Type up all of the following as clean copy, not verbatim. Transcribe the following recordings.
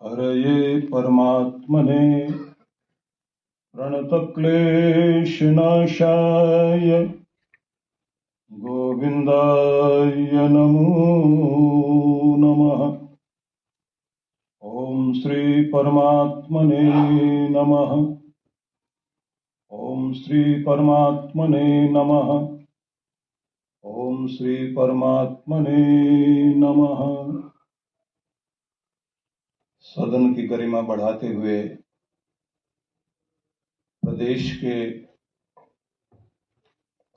हरये परमात्मने प्रणतक्लेशनाशाय गोविन्दाय नमो नमः। ॐ श्री परमात्मने नमः। ॐ श्री परमात्मने नमः। ॐ श्री परमात्मने नमः। सदन की गरिमा बढ़ाते हुए प्रदेश के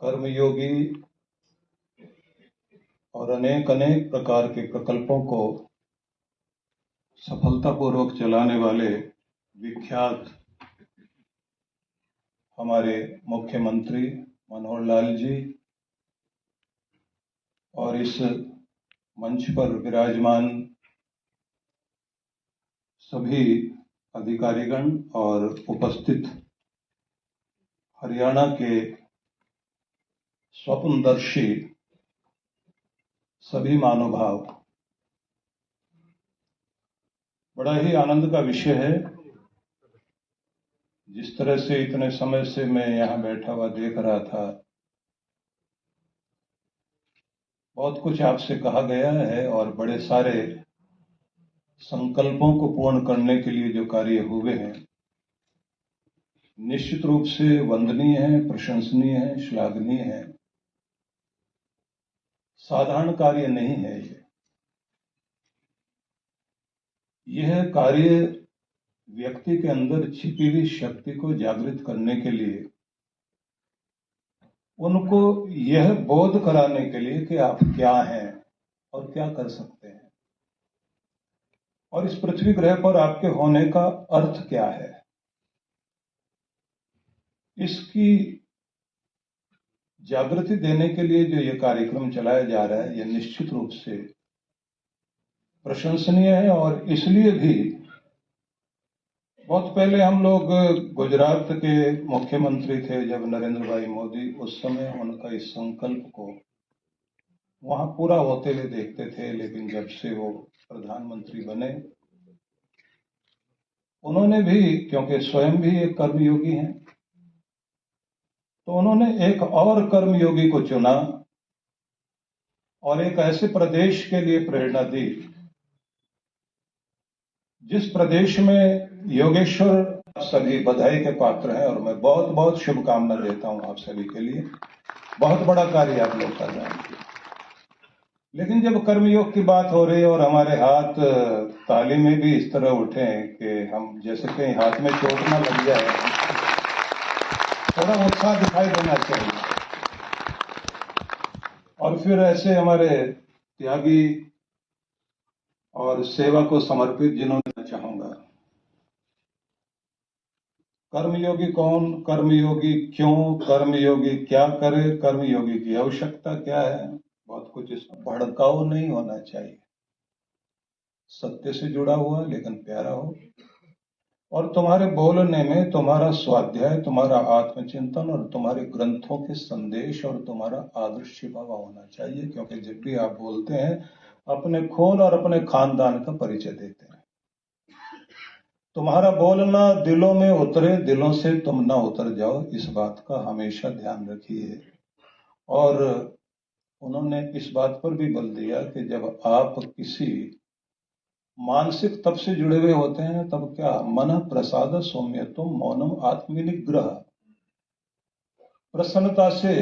कर्मयोगी और अनेक अनेक प्रकार के प्रकल्पों को सफलतापूर्वक चलाने वाले विख्यात हमारे मुख्यमंत्री मनोहर लाल जी और इस मंच पर विराजमान सभी अधिकारीगण और उपस्थित हरियाणा के स्वप्नदर्शी सभी महानुभाव, बड़ा ही आनंद का विषय है। जिस तरह से इतने समय से मैं यहाँ बैठा हुआ देख रहा था, बहुत कुछ आपसे कहा गया है और बड़े सारे संकल्पों को पूर्ण करने के लिए जो कार्य हुए हैं, निश्चित रूप से वंदनीय है, प्रशंसनीय है, श्लाघनीय है। साधारण कार्य नहीं है यह कार्य व्यक्ति के अंदर छिपी हुई शक्ति को जागृत करने के लिए, उनको यह बोध कराने के लिए कि आप क्या हैं और क्या कर सकते हैं और इस पृथ्वी ग्रह पर आपके होने का अर्थ क्या है, इसकी जागृति देने के लिए जो यह कार्यक्रम चलाया जा रहा है, यह निश्चित रूप से प्रशंसनीय है। और इसलिए भी बहुत पहले हम लोग गुजरात के मुख्यमंत्री थे जब नरेंद्र भाई मोदी, उस समय उनका इस संकल्प को वहां पूरा होते हुए देखते थे। लेकिन जब से वो प्रधानमंत्री बने, उन्होंने भी, क्योंकि स्वयं भी एक कर्मयोगी हैं, तो उन्होंने एक और कर्मयोगी को चुना और एक ऐसे प्रदेश के लिए प्रेरणा दी जिस प्रदेश में योगेश्वर सभी बधाई के पात्र हैं। और मैं बहुत बहुत शुभकामना देता हूं आप सभी के लिए। बहुत बड़ा कार्य आप लोग कर रहे हैं। लेकिन जब कर्मयोग की बात हो रही है और हमारे हाथ ताली में भी इस तरह उठे कि हम जैसे कहीं हाथ में चोट ना लग जाए, थोड़ा उत्साह दिखाई देना चाहिए। और फिर ऐसे हमारे त्यागी और सेवा को समर्पित जिन्होंने, चाहूंगा, कर्मयोगी कौन, कर्मयोगी क्यों, कर्मयोगी क्या करे, कर्मयोगी की आवश्यकता क्या है, बहुत कुछ। इसमें भड़काऊ नहीं होना चाहिए, सत्य से जुड़ा हुआ लेकिन प्यारा हो। और तुम्हारे बोलने में तुम्हारा स्वाध्याय, तुम्हारा आत्मचिंतन और तुम्हारे ग्रंथों के संदेश और तुम्हारा आदर्श छिपा हुआ होना चाहिए। क्योंकि जब भी आप बोलते हैं, अपने खून और अपने खानदान का परिचय देते हैं। तुम्हारा बोलना दिलों में उतरे, दिलों से तुम ना उतर जाओ, इस बात का हमेशा ध्यान रखिए। और उन्होंने इस बात पर भी बल दिया कि जब आप किसी मानसिक तप से जुड़े हुए होते हैं, तब क्या, मन प्रसाद सौम्यत्वम मौनम आत्मनिग्रह, प्रसन्नता से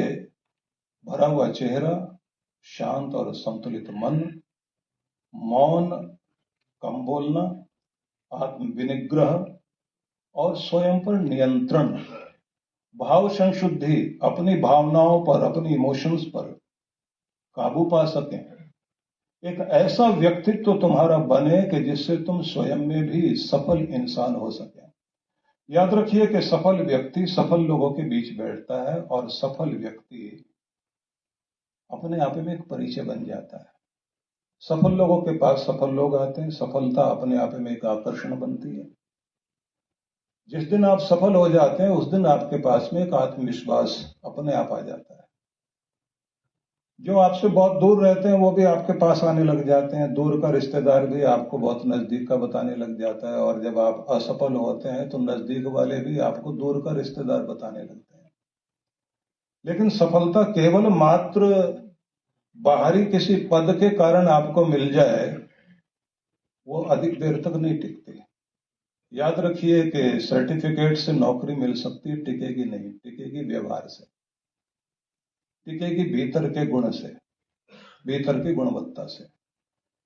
भरा हुआ चेहरा, शांत और संतुलित मन, मौन, कम बोलना, आत्म विनिग्रह और स्वयं पर नियंत्रण, भाव संशुद्धि, अपनी भावनाओं पर, अपनी इमोशंस पर काबू पा सकें। एक ऐसा व्यक्तित्व तुम्हारा बने कि जिससे तुम स्वयं में भी सफल इंसान हो सके। याद रखिए कि सफल व्यक्ति सफल लोगों के बीच बैठता है और सफल व्यक्ति अपने आप में एक परिचय बन जाता है। सफल लोगों के पास सफल लोग आते हैं, सफलता अपने आप में एक आकर्षण बनती है। जिस दिन आप सफल हो जाते हैं, उस दिन आपके पास में एक आत्मविश्वास अपने आप आ जाता है। जो आपसे बहुत दूर रहते हैं वो भी आपके पास आने लग जाते हैं, दूर का रिश्तेदार भी आपको बहुत नजदीक का बताने लग जाता है, और जब आप असफल होते हैं तो नजदीक वाले भी आपको दूर का रिश्तेदार बताने लगते हैं। लेकिन सफलता केवल मात्र बाहरी किसी पद के कारण आपको मिल जाए वो अधिक देर तक नहीं टिकती। याद रखिए कि सर्टिफिकेट से नौकरी मिल सकती है, टिकेगी नहीं, टिकेगी व्यवहार से, टिकेगी भीतर के गुण से, भीतर की गुणवत्ता से।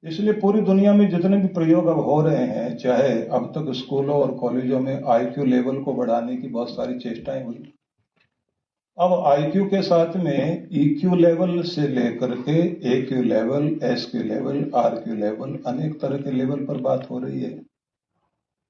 इसलिए पूरी दुनिया में जितने भी प्रयोग अब हो रहे हैं, चाहे अब तक स्कूलों और कॉलेजों में आईक्यू लेवल को बढ़ाने की बहुत सारी चेष्टाएं हुई, अब आईक्यू के साथ में ईक्यू लेवल से लेकर के AQ level, SQ level, RQ level, अनेक तरह के लेवल पर बात हो रही है।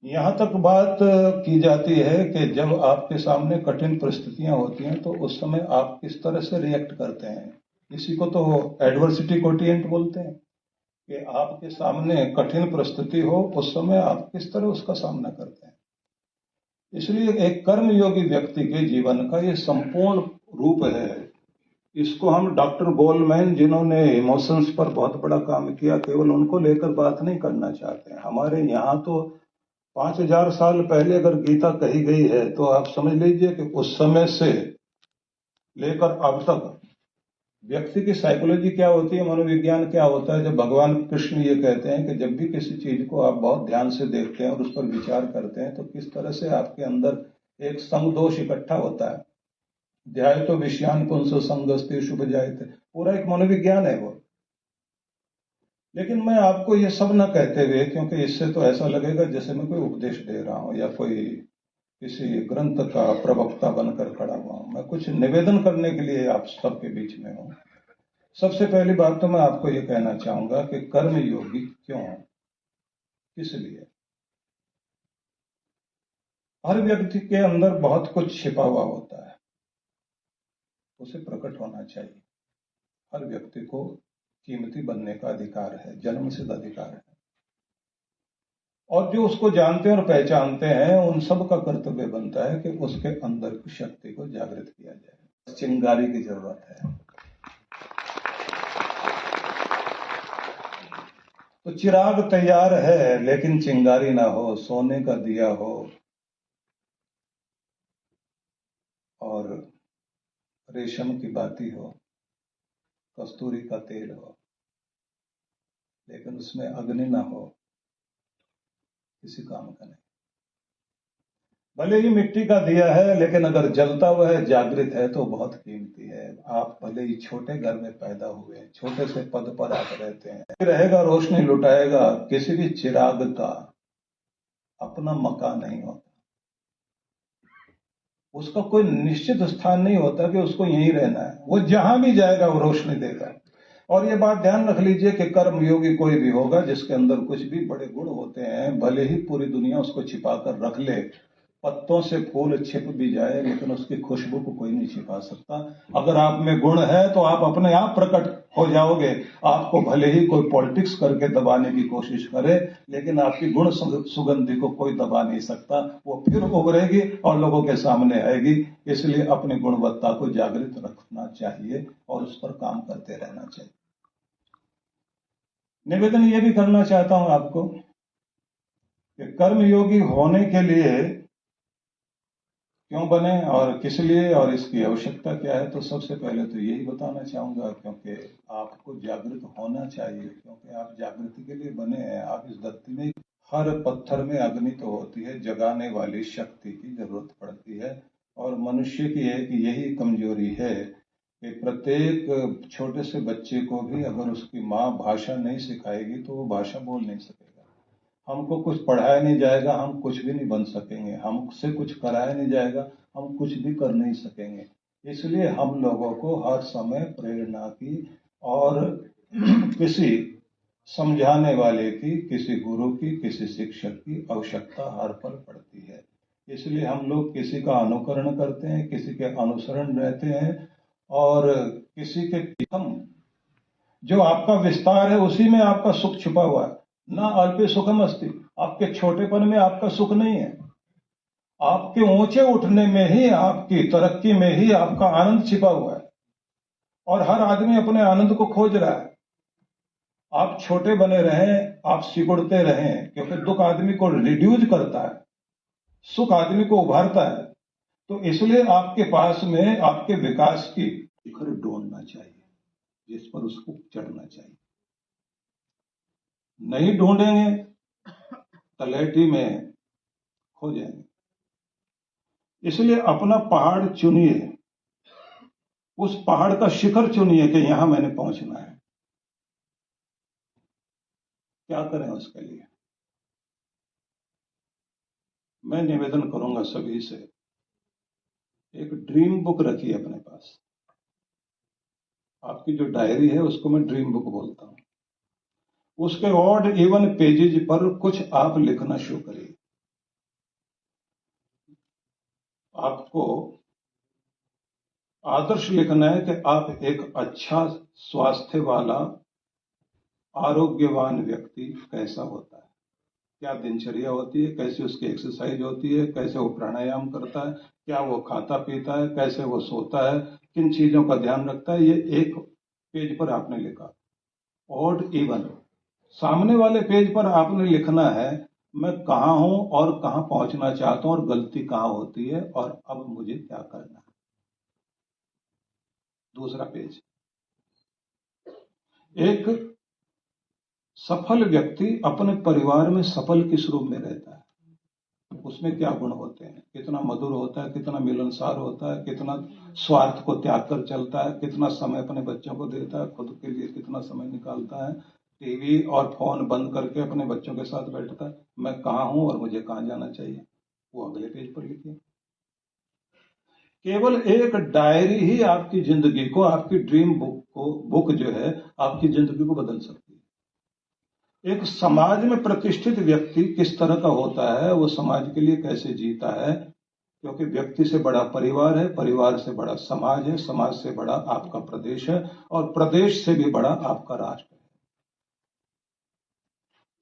यहां तक बात की जाती है कि जब आपके सामने कठिन परिस्थितियां होती हैं तो उस समय आप किस तरह से रिएक्ट करते हैं। इसी को तो एडवर्सिटी कोटिएंट बोलते हैं कि आपके सामने कठिन परिस्थिति हो उस समय आप किस तरह उसका सामना करते हैं। इसलिए एक कर्मयोगी व्यक्ति के जीवन का ये संपूर्ण रूप है। इसको हम डॉक्टर गोलमैन, जिन्होंने इमोशंस पर बहुत बड़ा काम किया, केवल उनको लेकर बात नहीं करना चाहते हैं। हमारे यहाँ तो 5000 साल पहले अगर गीता कही गई है तो आप समझ लीजिए कि उस समय से लेकर अब तक व्यक्ति की साइकोलॉजी क्या होती है, मनोविज्ञान क्या होता है। जब भगवान कृष्ण ये कहते हैं कि जब भी किसी चीज को आप बहुत ध्यान से देखते हैं और उस पर विचार करते हैं तो किस तरह से आपके अंदर एक संग दोष इकट्ठा होता है। ध्याय तो विषयान पुंस संगस्ते शुभ जायते, पूरा एक मनोविज्ञान है वो। लेकिन मैं आपको ये सब न कहते हुए, क्योंकि इससे तो ऐसा लगेगा जैसे मैं कोई उपदेश दे रहा हूं या कोई किसी ग्रंथ का प्रवक्ता बनकर खड़ा हुआ हूं, मैं कुछ निवेदन करने के लिए आप सबके बीच में हूं। सबसे पहली बात तो मैं आपको ये कहना चाहूंगा कि कर्म योगी क्यों, किस लिए। हर व्यक्ति के अंदर बहुत कुछ छिपा हुआ होता है, उसे प्रकट होना चाहिए। हर व्यक्ति को कीमती बनने का अधिकार है, जन्मसिद्ध अधिकार है, और जो उसको जानते हैं और पहचानते हैं उन सब का कर्तव्य बनता है कि उसके अंदर की शक्ति को जागृत किया जाए। चिंगारी की जरूरत है। तो चिराग तैयार है लेकिन चिंगारी ना हो, सोने का दिया हो और रेशम की बाती हो, कस्तूरी का तेल हो, लेकिन उसमें अग्नि ना हो, किसी काम का नहीं। भले ही मिट्टी का दिया है लेकिन अगर जलता हुआ है, जागृत है, तो बहुत कीमती है। आप भले ही छोटे घर में पैदा हुए, छोटे से पद पर आप रहते हैं, रहेगा, रोशनी लुटाएगा। किसी भी चिराग का अपना मकान नहीं होता, उसका कोई निश्चित स्थान नहीं होता कि उसको यहीं रहना है। वो जहां भी जाएगा वो रोशनी देगा। और ये बात ध्यान रख लीजिए कि कर्मयोगी कोई भी होगा जिसके अंदर कुछ भी बड़े गुण होते हैं, भले ही पूरी दुनिया उसको छिपा कर रख ले, पत्तों से फूल छिप भी जाए लेकिन उसकी खुशबू को कोई नहीं छिपा सकता। अगर आप में गुण है तो आप अपने आप प्रकट हो जाओगे। आपको भले ही कोई पॉलिटिक्स करके दबाने की कोशिश करे, लेकिन आपकी गुण सुगंधि को कोई दबा नहीं सकता। वो फिर उभरेगी और लोगों के सामने आएगी। इसलिए अपनी गुणवत्ता को जागृत रखना चाहिए और उस पर काम करते रहना चाहिए। निवेदन ये भी करना चाहता हूं आपको कि कर्मयोगी होने के लिए क्यों बने और किस लिए और इसकी आवश्यकता क्या है, तो सबसे पहले तो यही बताना चाहूंगा क्योंकि आपको जागृत होना चाहिए, क्योंकि आप जागृति के लिए बने हैं। आप इस धरती में, हर पत्थर में अग्नि तो होती है, जगाने वाली शक्ति की जरूरत पड़ती है। और मनुष्य की एक यही कमजोरी है कि प्रत्येक छोटे से बच्चे को भी अगर उसकी माँ भाषा नहीं सिखाएगी तो वो भाषा बोल नहीं सकेगा। हमको कुछ पढ़ाया नहीं जाएगा, हम कुछ भी नहीं बन सकेंगे। हमसे कुछ कराया नहीं जाएगा, हम कुछ भी कर नहीं सकेंगे। इसलिए हम लोगों को हर समय प्रेरणा की और किसी समझाने वाले की, किसी गुरु की, किसी शिक्षक की आवश्यकता हर पल पड़ती है। इसलिए हम लोग किसी का अनुकरण करते हैं, किसी के अनुसरण रहते हैं, और किसी के हम जो आपका विस्तार है उसी में आपका सुख छुपा हुआ है। ना अल्पे सुखम अस्ति, आपके छोटेपन में आपका सुख नहीं है। आपके ऊंचे उठने में ही, आपकी तरक्की में ही आपका आनंद छिपा हुआ है। और हर आदमी अपने आनंद को खोज रहा है। आप छोटे बने रहें, आप सिकुड़ते रहें, क्योंकि दुख आदमी को रिड्यूस करता है, सुख आदमी को उभारता है। तो इसलिए आपके पास में आपके विकास की शिखर ढूंढना चाहिए जिस पर उसको चढ़ना चाहिए। नहीं ढूंढेंगे तलेठी में खो जाएंगे। इसलिए अपना पहाड़ चुनिए, उस पहाड़ का शिखर चुनिए कि यहां मैंने पहुंचना है। क्या करें उसके लिए? मैं निवेदन करूंगा सभी से, एक ड्रीम बुक रखिए अपने पास। आपकी जो डायरी है उसको मैं ड्रीम बुक बोलता हूं। उसके ऑड इवन पेजेज पर कुछ आप लिखना शुरू करिए। आपको आदर्श लिखना है कि आप एक अच्छा स्वास्थ्य वाला आरोग्यवान व्यक्ति कैसा होता है, क्या दिनचर्या होती है, कैसे उसकी एक्सरसाइज होती है, कैसे वो प्राणायाम करता है, क्या वो खाता पीता है, कैसे वो सोता है, किन चीजों का ध्यान रखता है। ये एक पेज पर आपने लिखा। ऑड इवन सामने वाले पेज पर आपने लिखना है मैं कहां हूं और कहां पहुंचना चाहता हूं और गलती कहां होती है और अब मुझे क्या करना है। दूसरा पेज, एक सफल व्यक्ति अपने परिवार में सफल किस रूप में रहता है, उसमें क्या गुण होते हैं, कितना मधुर होता है, कितना मिलनसार होता है, कितना स्वार्थ को त्याग कर चलता है, कितना समय अपने बच्चों को देता है, खुद के लिए कितना समय निकालता है, टीवी और फोन बंद करके अपने बच्चों के साथ बैठता है। मैं कहां हूं और मुझे कहां जाना चाहिए, वो अगले पेज पर लिखिए। केवल एक डायरी ही आपकी जिंदगी को, आपकी ड्रीम बुक जो है आपकी जिंदगी को बदल सकती है। एक समाज में प्रतिष्ठित व्यक्ति किस तरह का होता है, वो समाज के लिए कैसे जीता है, क्योंकि व्यक्ति से बड़ा परिवार है, परिवार से बड़ा समाज है, समाज से बड़ा आपका प्रदेश है और प्रदेश से भी बड़ा आपका राष्ट्र है।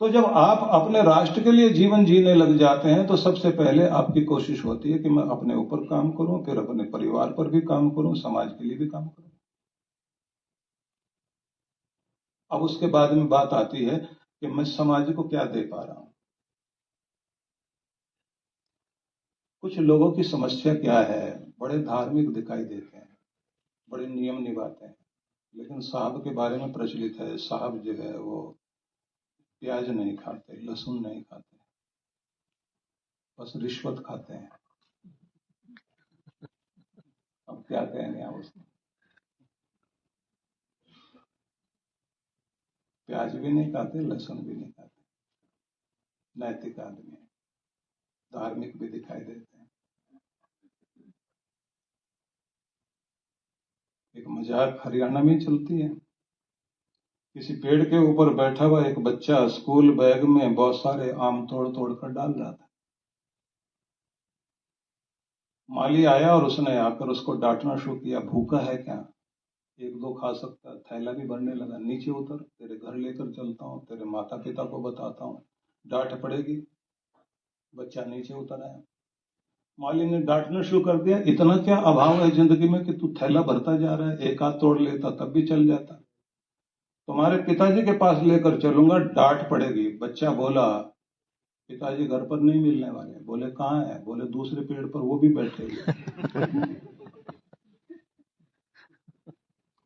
तो जब आप अपने राष्ट्र के लिए जीवन जीने लग जाते हैं तो सबसे पहले आपकी कोशिश होती है कि मैं अपने ऊपर काम करूं, फिर अपने परिवार पर भी काम करूं, समाज के लिए भी काम करूं। अब उसके बाद में बात आती है कि मैं समाज को क्या दे पा रहा हूं। कुछ लोगों की समस्या क्या है, बड़े धार्मिक दिखाई देते हैं, बड़े नियम निभाते हैं, लेकिन साहब के बारे में प्रचलित है, साहब जो है वो प्याज नहीं खाते, लहसुन नहीं खाते, बस रिश्वत खाते हैं। अब क्या कहेंगे आप उसको? प्याज भी नहीं खाते, लहसुन भी नहीं खाते, नैतिक आदमी है, धार्मिक भी दिखाई देते हैं। एक मजाक हरियाणा में चलती है, किसी पेड़ के ऊपर बैठा हुआ एक बच्चा स्कूल बैग में बहुत सारे आम तोड़ तोड़ कर डाल रहा था। माली आया और उसने आकर उसको डांटना शुरू किया, भूखा है क्या, एक दो खा सकता है, थैला भी भरने लगा, नीचे उतर, तेरे घर लेकर चलता हूँ, तेरे माता पिता को बताता हूँ, डांट पड़ेगी। बच्चा नीचे उतर आया, माली ने डांटना शुरू कर दिया, इतना क्या अभाव है जिंदगी में कि तू थैला भरता जा रहा है, एक हाथ तोड़ लेता तब भी चल जाता, तुम्हारे पिताजी के पास लेकर चलूंगा, डांट पड़ेगी। बच्चा बोला, पिताजी घर पर नहीं मिलने वाले। बोले कहाँ है? बोले दूसरे पेड़ पर, वो भी बैठे हुए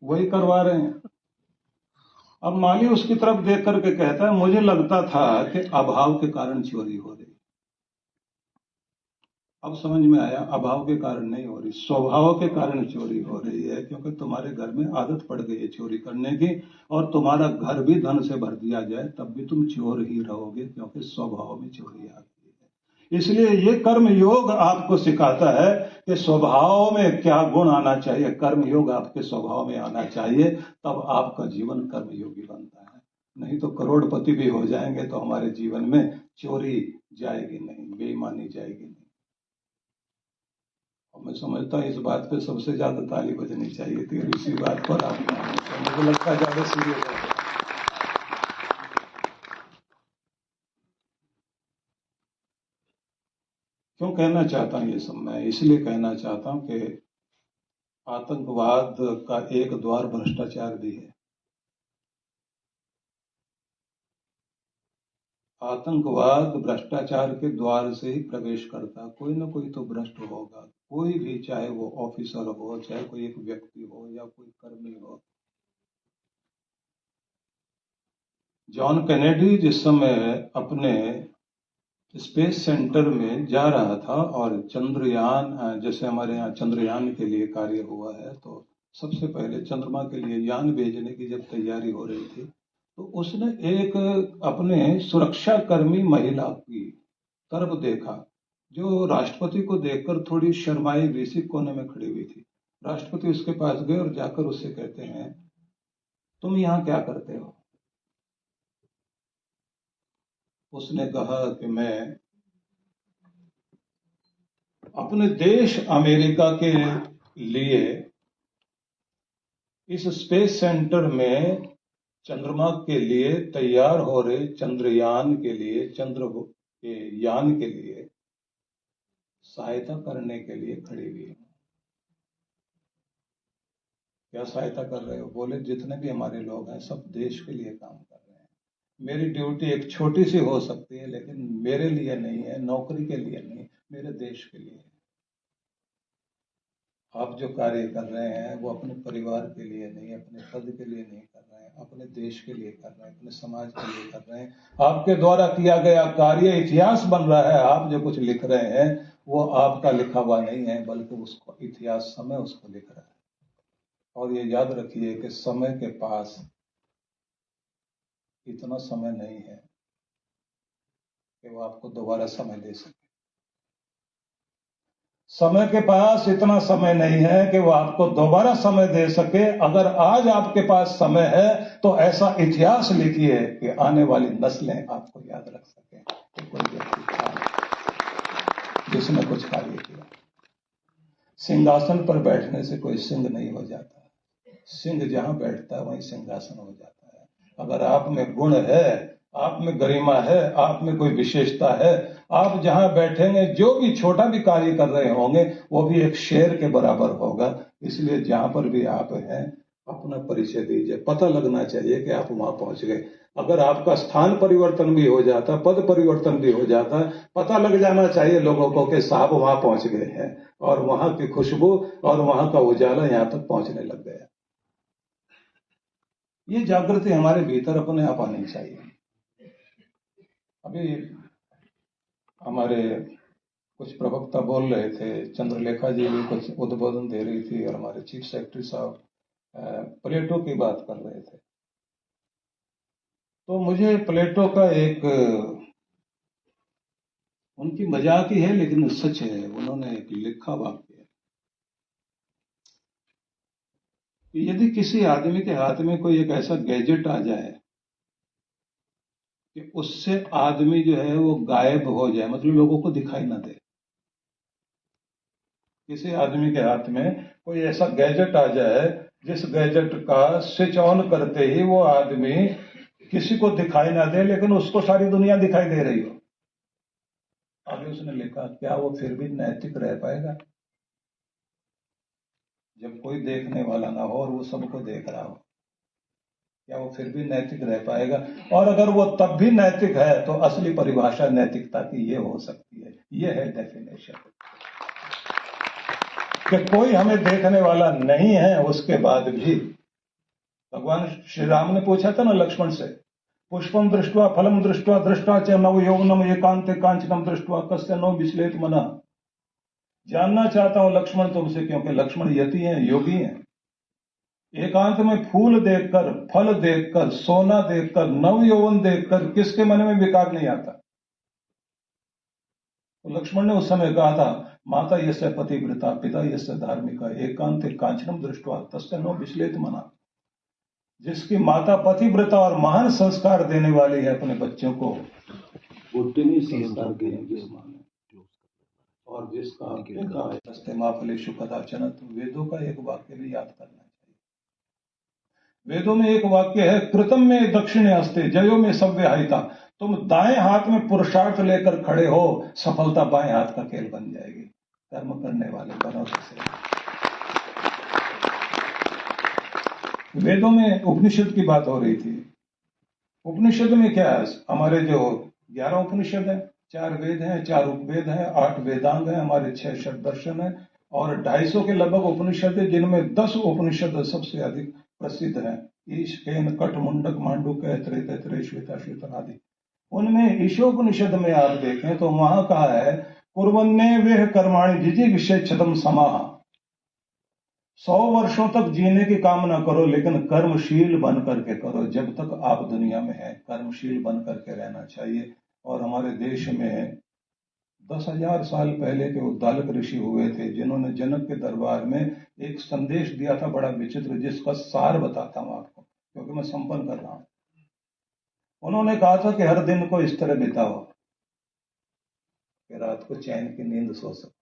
वही करवा रहे हैं। अब माली उसकी तरफ देख करके कहता है, मुझे लगता था कि अभाव के कारण चोरी हो रही। अब समझ में आया, अभाव के कारण नहीं हो रही, स्वभाव के कारण चोरी हो रही है, क्योंकि तुम्हारे घर में आदत पड़ गई है चोरी करने की, और तुम्हारा घर भी धन से भर दिया जाए तब भी तुम चोर ही रहोगे, क्योंकि स्वभाव में चोरी आ गई है। इसलिए ये कर्म योग आपको सिखाता है कि स्वभाव में क्या गुण आना चाहिए, कर्म योग आपके स्वभाव में आना चाहिए, तब आपका जीवन कर्म योगी बनता है। नहीं तो करोड़पति भी हो जाएंगे तो हमारे जीवन में चोरी जाएगी नहीं, बेईमानी जाएगी नहीं। और मैं समझता हूं इस बात पे सबसे ज्यादा ताली बजनी चाहिए थी, और इसी बात पर आपने मुझे लगता है ज्यादा सीरियस है। क्यों कहना चाहता हूं ये सब? मैं इसलिए कहना चाहता हूं कि आतंकवाद का एक द्वार भ्रष्टाचार भी है। आतंकवाद भ्रष्टाचार के द्वार से ही प्रवेश करता, कोई ना कोई तो भ्रष्ट होगा, कोई भी, चाहे वो ऑफिसर हो, चाहे कोई एक व्यक्ति हो या कोई कर्मी हो। जॉन कैनेडी जिस समय अपने स्पेस सेंटर में जा रहा था और चंद्रयान, जैसे हमारे यहाँ चंद्रयान के लिए कार्य हुआ है, तो सबसे पहले चंद्रमा के लिए यान भेजने की जब तैयारी हो रही थी, तो उसने एक अपने सुरक्षाकर्मी महिला की तरफ देखा, जो राष्ट्रपति को देखकर थोड़ी शर्माई हुई कोने में खड़ी हुई थी। राष्ट्रपति उसके पास गए और जाकर उससे कहते हैं, तुम यहाँ क्या करते हो? उसने कहा कि मैं अपने देश अमेरिका के लिए इस स्पेस सेंटर में चंद्रमा के लिए तैयार हो रहे चंद्रयान के लिए, चंद्र के यान के लिए सहायता करने के लिए खड़ी हुई हूं। क्या सहायता कर रहे हो? बोले जितने भी हमारे लोग हैं सब देश के लिए काम कर रहे हैं। मेरी ड्यूटी एक छोटी सी हो सकती है, लेकिन मेरे लिए नहीं है, नौकरी के लिए नहीं, मेरे देश के लिए है। आप जो कार्य कर रहे हैं वो अपने परिवार के लिए नहीं, अपने पद के लिए नहीं कर रहे हैं, अपने देश के लिए कर रहे हैं, अपने समाज के लिए कर रहे हैं। आपके द्वारा किया गया कार्य इतिहास बन रहा है। आप जो कुछ लिख रहे हैं वो आपका लिखा हुआ नहीं है, बल्कि उसको इतिहास, समय उसको लिख रहा है। और ये याद रखिए कि समय के पास इतना समय नहीं है कि वो आपको दोबारा समय दे सके। समय के पास इतना समय नहीं है कि वो आपको दोबारा समय दे सके। अगर आज आपके पास समय है तो ऐसा इतिहास लिखिए कि आने वाली नस्लें आपको याद रख सकें कि कोई व्यक्ति था जिसने कुछ कार्य किया। सिंहासन पर बैठने से कोई सिंह नहीं हो जाता। सिंह जहां बैठता है वहीं सिंहासन हो जाता है। अगर आप में गुण है, आप में गरिमा है, आप में कोई विशेषता है, आप जहां बैठेंगे, जो भी छोटा भी कार्य कर रहे होंगे वो भी एक शेर के बराबर होगा। इसलिए जहां पर भी आप हैं अपना परिचय दीजिए। पता लगना चाहिए कि आप वहां पहुंच गए। अगर आपका स्थान परिवर्तन भी हो जाता, पद परिवर्तन भी हो जाता, पता लग जाना चाहिए लोगों को कि साहब वहां पहुंच गए हैं, और वहां की खुशबू और वहां का उजाला यहां तक पहुंचने लग गया। ये जागृति हमारे भीतर अपने आप आनी चाहिए। अभी हमारे कुछ प्रवक्ता बोल रहे थे, चंद्रलेखा जी भी कुछ उद्बोधन दे रही थी, और हमारे चीफ सेक्रेटरी साहब प्लेटो की बात कर रहे थे। तो मुझे प्लेटो का एक, उनकी मजाक ही है लेकिन सच है, उन्होंने एक लिखा वाक्य है कि यदि किसी आदमी के हाथ में कोई एक ऐसा गैजेट आ जाए कि उससे आदमी जो है वो गायब हो जाए, मतलब लोगों को दिखाई ना दे। किसी आदमी के हाथ में कोई ऐसा गैजेट आ जाए जिस गैजेट का स्विच ऑन करते ही वो आदमी किसी को दिखाई ना दे, लेकिन उसको सारी दुनिया दिखाई दे रही हो। आगे उसने लिखा, क्या वो फिर भी नैतिक रह पाएगा जब कोई देखने वाला ना हो और वो सबको देख रहा हो? क्या वो फिर भी नैतिक रह पाएगा? और अगर वो तब भी नैतिक है तो असली परिभाषा नैतिकता की ये हो सकती है, ये है डेफिनेशन, कि कोई हमें देखने वाला नहीं है, उसके बाद भी। भगवान श्री राम ने पूछा था ना लक्ष्मण से, पुष्पम दृष्टवा फलम दृष्टवा दृष्टा च नव यौवनम एकांते कांचनम दृष्टवा कस्य नो विश्लेत मना। जानना चाहता हूं लक्ष्मण तुमसे, क्योंकि लक्ष्मण यति हैं, योगी हैं। एकांत में फूल देखकर, फल देखकर, सोना देखकर, नव यौवन देखकर किसके मन में विकार नहीं आता? तो लक्ष्मण ने उस समय कहा था, माता यस्य पतिव्रता पिता यस्य धार्मिका एकांत कांचनम दृष्टवा तस्य नो विश्लेत मना। जिसकी माता पतिव्रता और महान संस्कार देने वाली है अपने बच्चों को, बुद्धिनी संस्कार देंगे जिस माँ ने, और जिसका पिता रस्ते माफलेशु कदाचन, तो वेदों का एक वाक्य भी याद करना चाहिए। वेदों में एक वाक्य है, कृतम में दक्षिणे हस्ते जयो में सव्यहायिता। तुम दाएं हाथ में पुरुषार्थ लेकर खड़े हो, सफलता बाएं हाथ का खेल बन जाएगी। कर्म करने वाले बनो से वेदों में उपनिषद की बात हो रही थी। उपनिषद में क्या है, हमारे जो 11 उपनिषद है, 4 वेद हैं, 4 उपवेद हैं, 8 वेदांग हैं, हमारे 6 षड्दर्शन है और 250 के लगभग उपनिषद है, जिनमें 10 उपनिषद सबसे अधिक प्रसिद्ध हैं। ईश, केन, कट, मुंडक, मांडुक, तैतरेय, श्वेता, श्वेतर आदि। उनमें ईशोपनिषद में आप देखें तो वहां कहा है, कुर्वन्ने वेह कर्माणि जिजी विषय छदम समाह। 100 वर्षों तक जीने की कामना करो, लेकिन कर्मशील बन करके करो। जब तक आप दुनिया में हैं, कर्मशील बन करके रहना चाहिए। और हमारे देश में 10,000 साल पहले के उद्दालक ऋषि हुए थे, जिन्होंने जनक के दरबार में एक संदेश दिया था बड़ा विचित्र, जिसका सार बताता हूं आपको, क्योंकि मैं संपन्न कर रहा हूं। उन्होंने कहा था कि हर दिन को इस तरह बिताओ कि रात को चैन की नींद सो सको।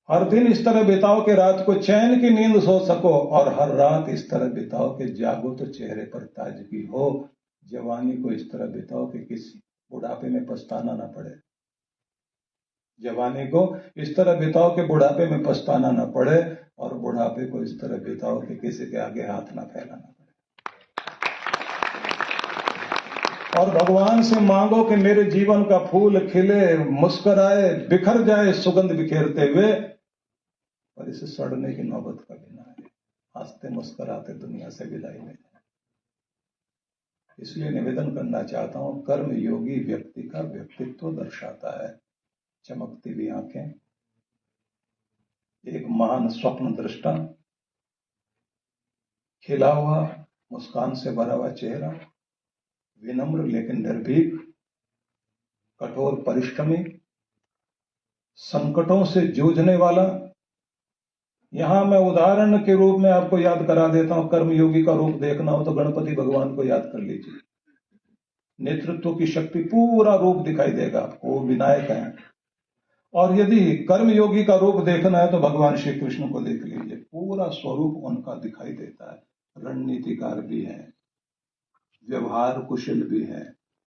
हर दिन इस तरह बिताओ कि रात को चैन की नींद सो सको, और हर रात इस तरह बिताओ कि जागो तो चेहरे पर ताजगी हो। जवानी को इस तरह बिताओ कि किसी बुढ़ापे में पछताना ना पड़े। जवानी को इस तरह बिताओ कि बुढ़ापे में पछताना ना पड़े, और बुढ़ापे को इस तरह बिताओ कि किसी के आगे हाथ ना फैलाना पड़े। और भगवान से मांगो कि मेरे जीवन का फूल खिले, मुस्कुराए, बिखर जाए सुगंध बिखेरते हुए, पर इसे सड़ने की नौबत कभी ना आए। हंसते मुस्कुराते दुनिया से विदाई ले जाए। इसलिए निवेदन करना चाहता हूं, कर्म योगी व्यक्ति का व्यक्तित्व दर्शाता है। चमकती हुई आंखें, एक महान स्वप्न दृष्टा, खिला हुआ मुस्कान से भरा हुआ चेहरा, विनम्र लेकिन निर्भीक, कठोर परिश्रमी, संकटों से जूझने वाला। यहां मैं उदाहरण के रूप में आपको याद करा देता हूं, कर्मयोगी का रूप देखना हो तो गणपति भगवान को याद कर लीजिए। नेतृत्व की शक्ति, पूरा रूप दिखाई देगा आपको, वो विनायक हैं। और यदि कर्मयोगी का रूप देखना है तो भगवान श्री कृष्ण को देख लीजिए, पूरा स्वरूप उनका दिखाई देता है। रणनीतिकार भी है, व्यवहार कुशल भी है,